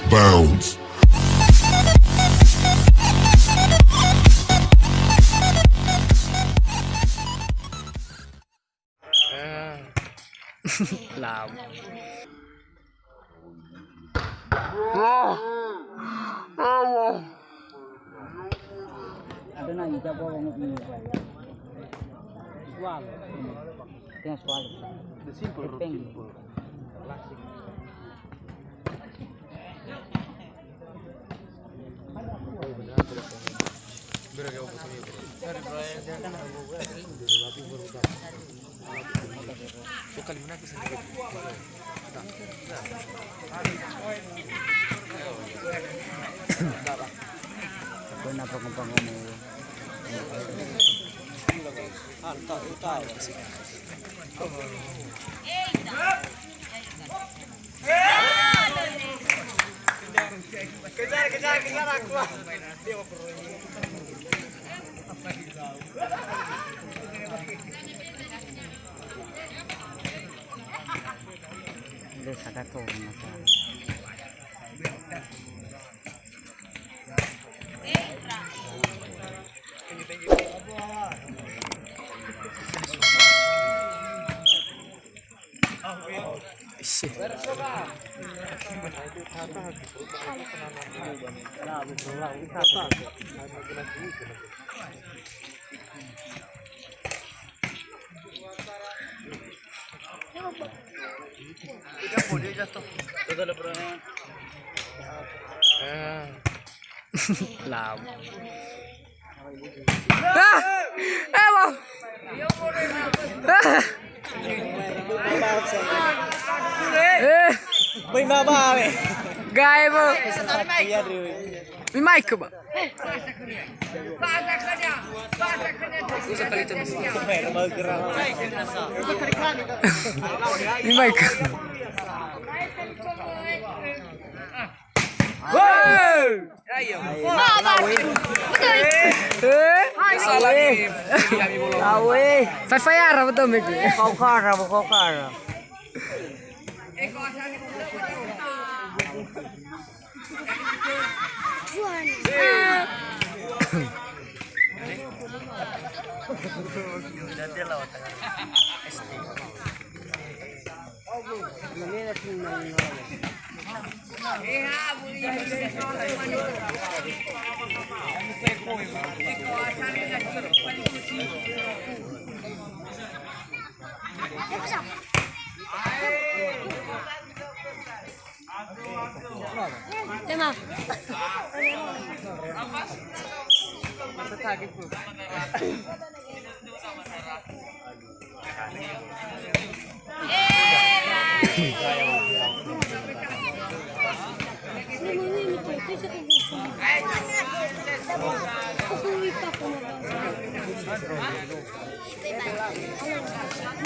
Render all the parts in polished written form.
Bounce. Làm. Ada nanya jawab ngomong ini. Sual. Tengah sual. Simple. Klasik. Kau nak pengembang kamu? Tahu. Kejar aku. Dia sakit tuh masalah. Làm. Bring baba we. Gaya mo. May mic ka ba? May mic ka. Wow! Fayara ba ito, Mickey? Kau kara. Lima.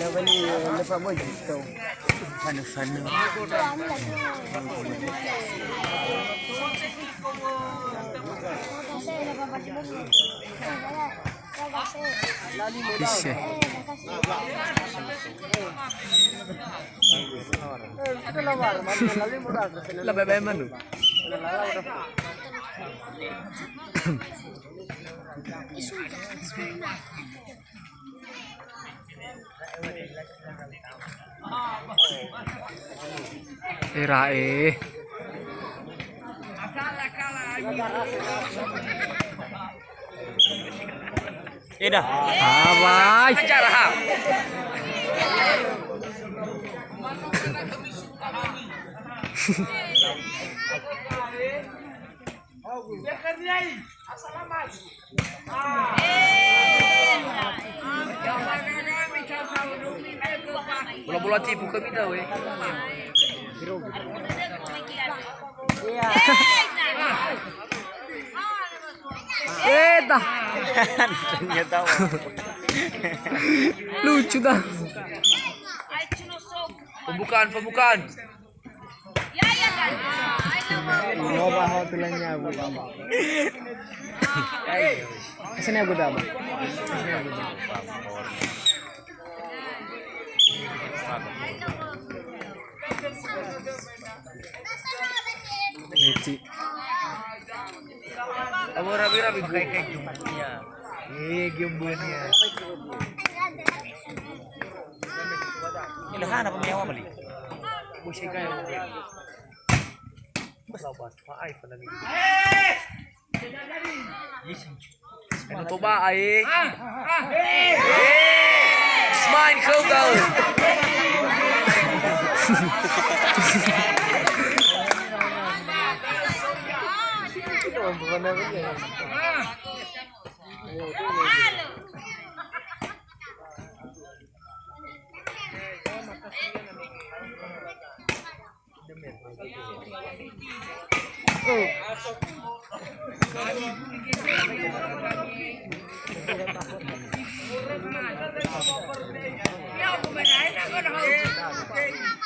Ya beli lepas boy gitu. Fanu. Bisa. Lebih baik mana? Rae. Ida. Abay. Acara. Bola-bola tipu kami dah weh. Dah. Enggak tahu. Lucu dah. Pembukaan. Mau bawa tulangnya aku. Kesini aku dah. Meci. Kamu rapi-rapi kayak jumbunya. Jumbunya. Ilahan apa punya beli? Musik kayak. Lawas pa iPhone lagi. Ano to ba ay? Smile ko daw.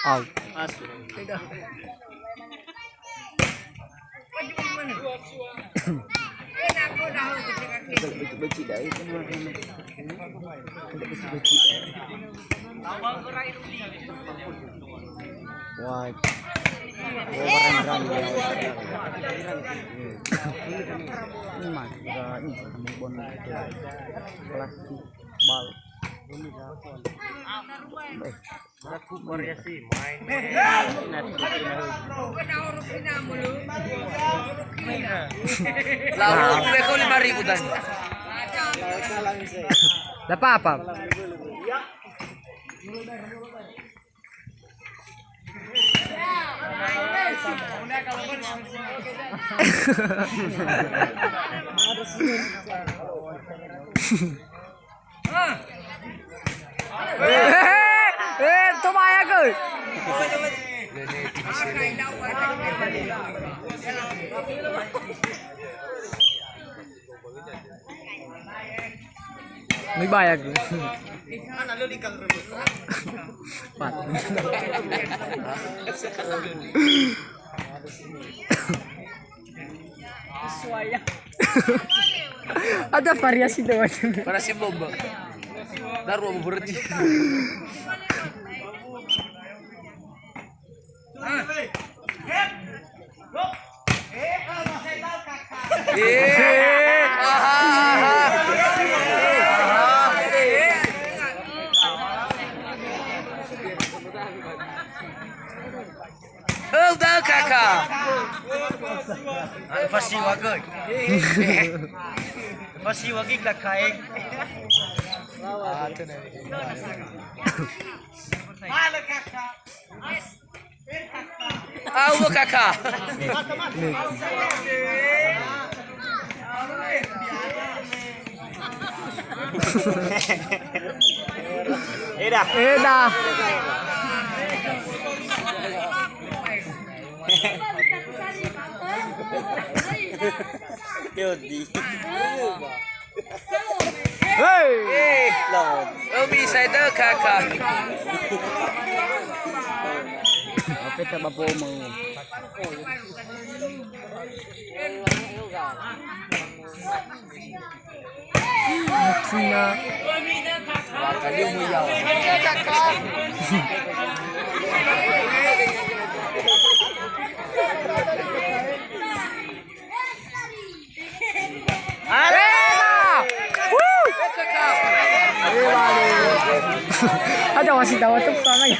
Out. Beci dah itu beci. Wah. Orang ini mah ini sama bon plastik bal. Aku variasi main. Lalu mereka 5.000 dan. Dapat apa? Toma ya ke? May bayag. Pat. Ada variasi tuh. Variasi bomba. Daru mau berhenti. Udah kakak. Fasih wagai. Fasih wagi kakak. Halo kakak. Halo kakak. Edah. Hey, lo bisa itu kakak. Apa itu bapak mau? Cina. Kali mau jauh. Ada masih tahu tuh tangan ya.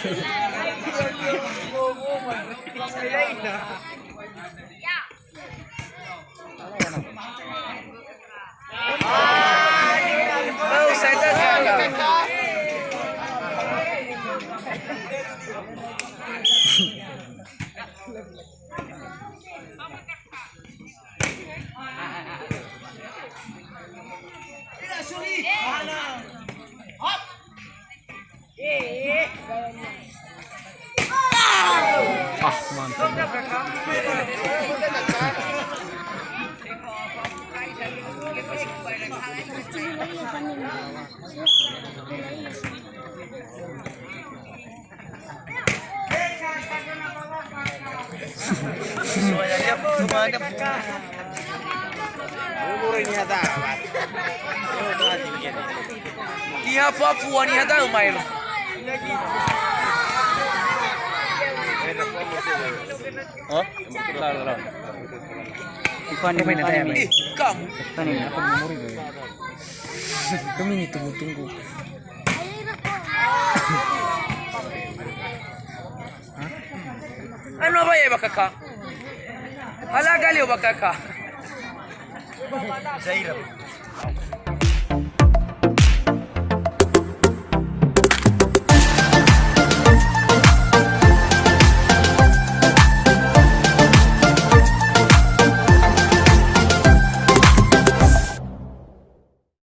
Oh, saya dah kakak. Tidak sulit. Hop. Ah, mantap. Semuanya Iya Papua nih ada main. Oh? Ikaw na tayo ba? Kamu. Kanina ako memori ko. 2 minit tunggu-tunggu. Ano ba yung bakaka? Halagali o bakaka? Zaira.